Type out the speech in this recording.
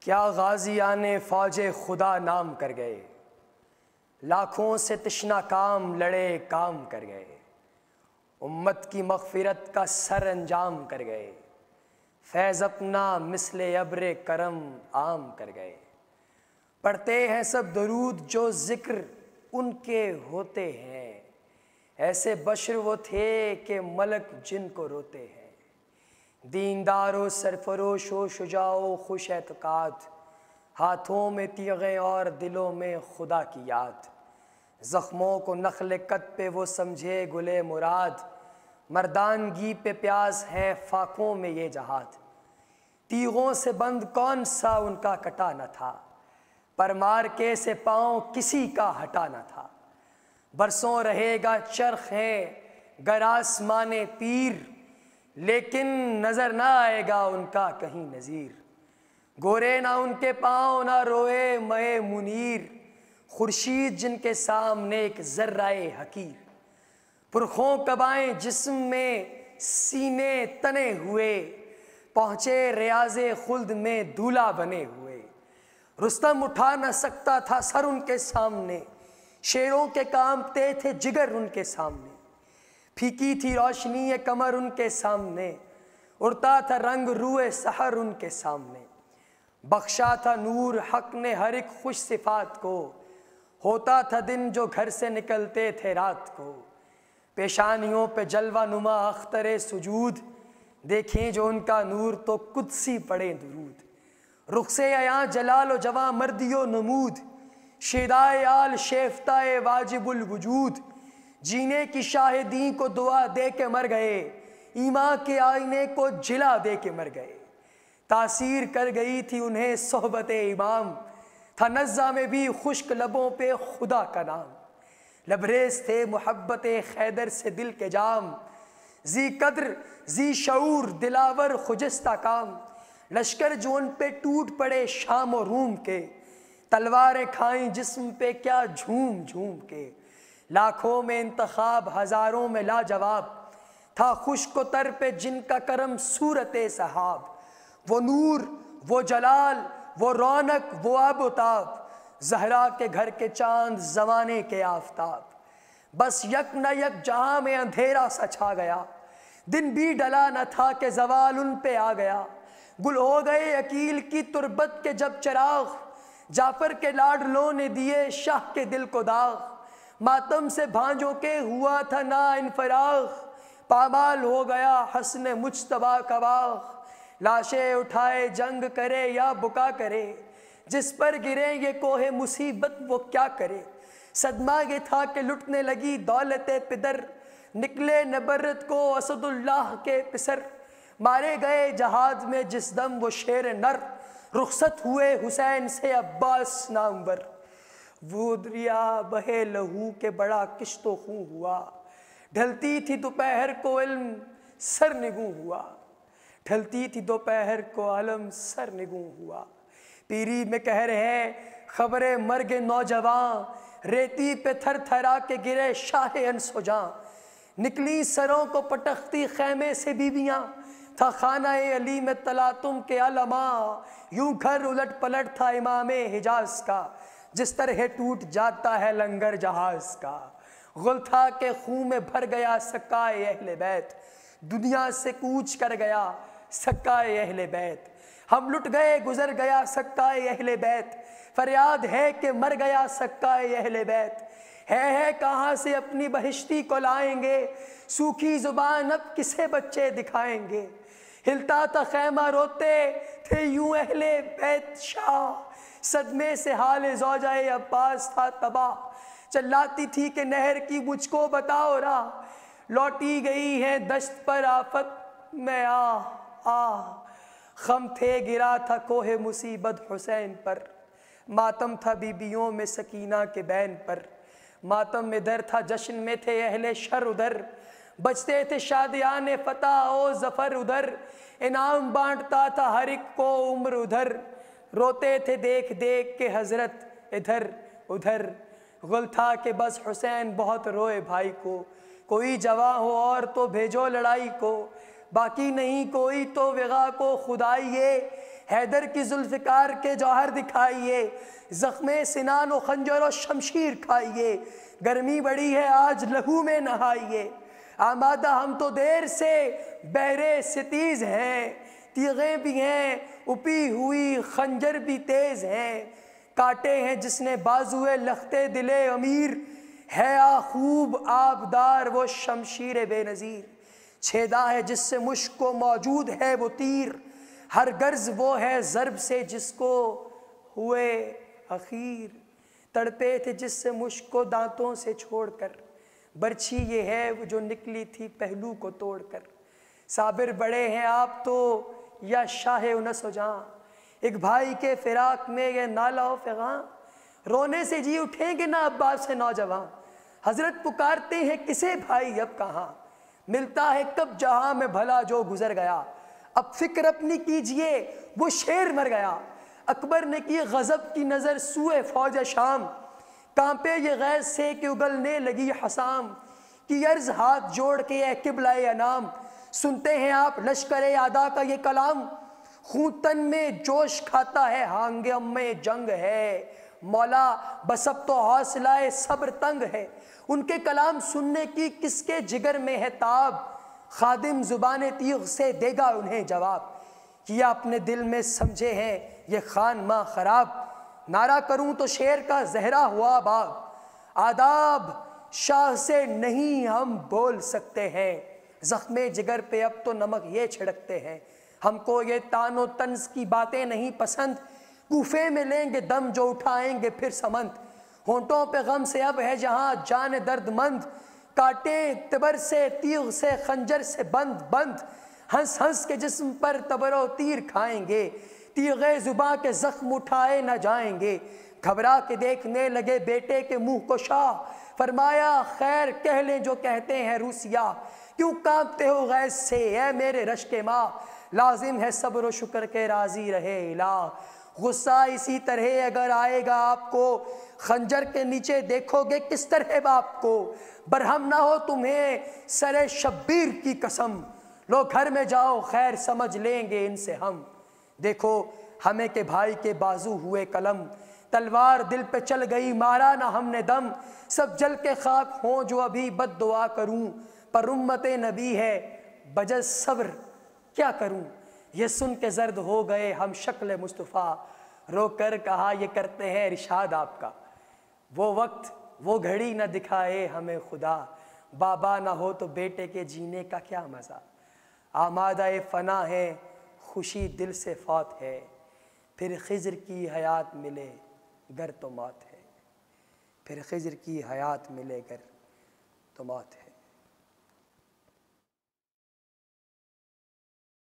کیا غازیان فوج خدا نام کر گئے، لاکھوں سے تشنہ کام لڑے کام کر گئے، امت کی مغفرت کا سر انجام کر گئے، فیض اپنا مثل ابر کرم عام کر گئے۔ پڑھتے ہیں سب درود جو ذکر ان کے ہوتے ہیں، ایسے بشر وہ تھے کہ ملک جن کو روتے ہیں۔ دیندار و سرفروش و شجاع و خوش اعتقاد، ہاتھوں میں تیغیں اور دلوں میں خدا کی یاد۔ زخموں کو نخل قد پہ وہ سمجھے گلے مراد، مردانگی پہ پیاس ہے فاقوں میں یہ جہاد۔ تیغوں سے بند کون سا ان کا کٹا نہ تھا، پر مار کے سے پاؤں کسی کا ہٹا نہ تھا۔ برسوں رہے گا چرخ ہے گر آسمان پیر، لیکن نظر نہ آئے گا ان کا کہیں نظیر۔ گورے نہ ان کے پاؤں نہ روئے مئے منیر، خورشید جن کے سامنے ایک ذرہ حقیر۔ پرخوں قبائیں جسم میں سینے تنے ہوئے، پہنچے ریاض خلد میں دولہ بنے ہوئے۔ رستم اٹھا نہ سکتا تھا سر ان کے سامنے، شیروں کے کانپتے تھے جگر ان کے سامنے۔ پھیکی تھی روشنی کمر ان کے سامنے، اڑتا تھا رنگ روئے سحر ان کے سامنے۔ بخشا تھا نور حق نے ہر ایک خوش صفات کو، ہوتا تھا دن جو گھر سے نکلتے تھے رات کو۔ پیشانیوں پہ جلوہ نما اختر سجود، دیکھیں جو ان کا نور تو قدسی پڑے درود۔ رخ سے عیاں جلال و جواں مردی و نمود، شیدائے آل شیفتہ واجب الوجود۔ جینے کی شاہدین کو دعا دے کے مر گئے، ایمان کے آئینے کو جلا دے کے مر گئے۔ تاثیر کر گئی تھی انہیں صحبت امام، تھا نزع میں بھی خشک لبوں پہ خدا کا نام۔ لبریز تھے محبت خیدر سے دل کے جام، ذی قدر ذی شعور دلاور خجستہ کام۔ لشکر جو ان پہ ٹوٹ پڑے شام و روم کے، تلواریں کھائیں جسم پہ کیا جھوم جھوم کے۔ لاکھوں میں انتخاب ہزاروں میں لاجواب، تھا خشک و تر پہ جن کا کرم صورت سحاب۔ وہ نور وہ جلال وہ رونق وہ آب و تاب، زہرا کے گھر کے چاند زمانے کے آفتاب۔ بس یک نہ یک جہاں میں اندھیرا سا چھا گیا، دن بھی ڈلا نہ تھا کہ زوال ان پہ آ گیا۔ گل ہو گئے عقیل کی تربت کے جب چراغ، جعفر کے لاڈلوں نے دیے شاہ کے دل کو داغ۔ ماتم سے بھانجوں کے ہوا تھا نا انفراغ، پامال ہو گیا حسن مجتبیٰ کا باغ۔ لاشیں اٹھائے جنگ کرے یا بکا کرے، جس پر گرے یہ کوہ مصیبت وہ کیا کرے۔ صدمہ یہ تھا کہ لٹنے لگی دولت پدر، نکلے نبرت کو اسد اللہ کے پسر۔ مارے گئے جہاد میں جس دم وہ شیر نر، رخصت ہوئے حسین سے عباس نامور۔ وہ دریا بہے لہو کے بڑا کشت و خوں ہوا، ڈھلتی تھی دوپہر کو علم سر نگوں ہوا۔ ڈھلتی تھی دوپہر کو علم سر نگوں ہوا۔ پیری میں کہہ رہے خبر مرگ نوجوان، ریتی پہ تھر تھرا کے گرے شاہ انس و جاں۔ نکلی سروں کو پٹختی خیمے سے بیویاں، تھا خانہ علی میں تلاطم کے علماء۔ یوں گھر الٹ پلٹ تھا امام حجاز کا، جس طرح ٹوٹ جاتا ہے لنگر جہاز کا۔ غل تھا کہ خون میں بھر گیا سکائے اہل بیت، دنیا سے کوچ کر گیا سکائے اہل بیت۔ ہم لٹ گئے گزر گیا سکائے اہل بیت، فریاد ہے کہ مر گیا سکائے اہل بیت۔ ہے کہاں سے اپنی بہشتی کو لائیں گے، سوکھی زبان اب کسے بچے دکھائیں گے۔ ہلتا تھا خیمہ روتے تھے یوں اہل بیت شاہ، صدمے سے حال زوجہ عباس تھا تباہ۔ چلاتی تھی کہ نہر کی مجھ کو بتاؤ راہ، لوٹی گئی ہے دشت پر آفت میں خم تھے گرا تھا کوہ مصیبت حسین پر۔ ماتم تھا بیبیوں میں سکینہ کے بین پر، ماتم ادھر تھا جشن میں تھے اہل شر ادھر۔ بچتے تھے شادیان فتح و ظفر ادھر، انعام بانٹتا تھا ہر ایک کو عمر ادھر۔ روتے تھے دیکھ دیکھ کے حضرت ادھر ادھر، غل تھا کہ بس حسین بہت روئے بھائی کو۔ کوئی جواں ہو اور تو بھیجو لڑائی کو، باقی نہیں کوئی تو وغا کو خدائیے، حیدر کی ذوالفقار کے جوہر دکھائیے، زخم سنان و خنجر و شمشیر کھائیے، گرمی بڑی ہے آج لہو میں نہائیے، آمادہ ہم تو دیر سے بحر ستیز ہیں، تیغیں بھی ہیں اپی ہوئی خنجر بھی تیز ہیں، کاٹے ہیں جس نے بازوئے لختے دل امیر، ہے خوب آبدار وہ شمشیر بے نظیر، چھیدا ہے جس سے مشک کو موجود ہے وہ تیر، ہر غرض وہ ہے ضرب سے جس کو ہوئے اخیر، تڑپے تھے جس سے مشک کو دانتوں سے چھوڑ کر، برچھی یہ ہے وہ جو نکلی تھی پہلو کو توڑ کر، صابر بڑے ہیں آپ تو یا شاہ انس و جاں، ایک بھائی کے فراق میں یہ نالہ و فغاں، رونے سے جی اٹھیں گے نا عباس سے نوجوان، حضرت پکارتے ہیں کسے بھائی اب کہاں، ملتا ہے کب جہاں میں بھلا جو گزر گیا، اب فکر اپنی کیجئے وہ شیر مر گیا، اکبر نے کی غضب کی نظر سوئے فوج شام، کانپے یہ غیظ سے کہ اگلنے لگی حسام، کی عرض ہاتھ جوڑ کے اے قبلہ انام، سنتے ہیں آپ لشکر اعداء کا یہ کلام، خون تن میں جوش کھاتا ہے ہانگم میں جنگ ہے، مولا بس اب تو حوصلہ صبر تنگ ہے، ان کے کلام سننے کی کس کے جگر میں ہے تاب، خادم زبان تیغ سے دے گا انہیں جواب، کیا اپنے دل میں سمجھے ہیں یہ خان ماں خراب، نعرہ کروں تو شیر کا زہرا ہوا باب، آداب شاہ سے نہیں ہم بول سکتے ہیں، زخم جگر پہ اب تو نمک یہ چھڑکتے ہیں، ہم کو یہ تان و طنز کی باتیں نہیں پسند، کوفے میں لیں گے دم جو اٹھائیں گے پھر سمند، ہونٹوں پہ غم سے اب ہے جہاں جان درد مند، کاٹیں تبر سے تیغ سے خنجر سے بند بند، ہنس ہنس کے جسم پر تبر و تیر کھائیں گے، تیغ زباں کے زخم اٹھائے نہ جائیں گے، گھبرا کے دیکھنے لگے بیٹے کے منہ کو شاہ، فرمایا خیر کہہ لیں جو کہتے ہیں روسیا، کیوں کانپتے ہو غیظ سے اے میرے رشک ماں، لازم ہے صبر و شکر کے راضی رہے الہ، غصہ اسی طرح اگر آئے گا آپ کو، خنجر کے نیچے دیکھو گے کس طرح باپ کو، برہم نہ ہو تمہیں سر شبیر کی قسم، لو گھر میں جاؤ خیر سمجھ لیں گے ان سے ہم، دیکھو ہمیں کہ بھائی کے بازو ہوئے قلم، تلوار دل پہ چل گئی مارا نہ ہم نے دم، سب جل کے خاک ہوں جو ابھی بد دعا کروں، پر امت نبی ہے بجز صبر کیا کروں، یہ سن کے زرد ہو گئے ہم شکل مصطفیٰ، رو کر کہا یہ کرتے ہیں ارشاد آپ کا، وہ وقت وہ گھڑی نہ دکھائے ہمیں خدا، بابا نہ ہو تو بیٹے کے جینے کا کیا مزہ، آمادہ فنا ہے خوشی دل سے فوت ہے، پھر خضر کی حیات ملے گر تو موت ہے، پھر خضر کی حیات ملے گر تو موت ہے۔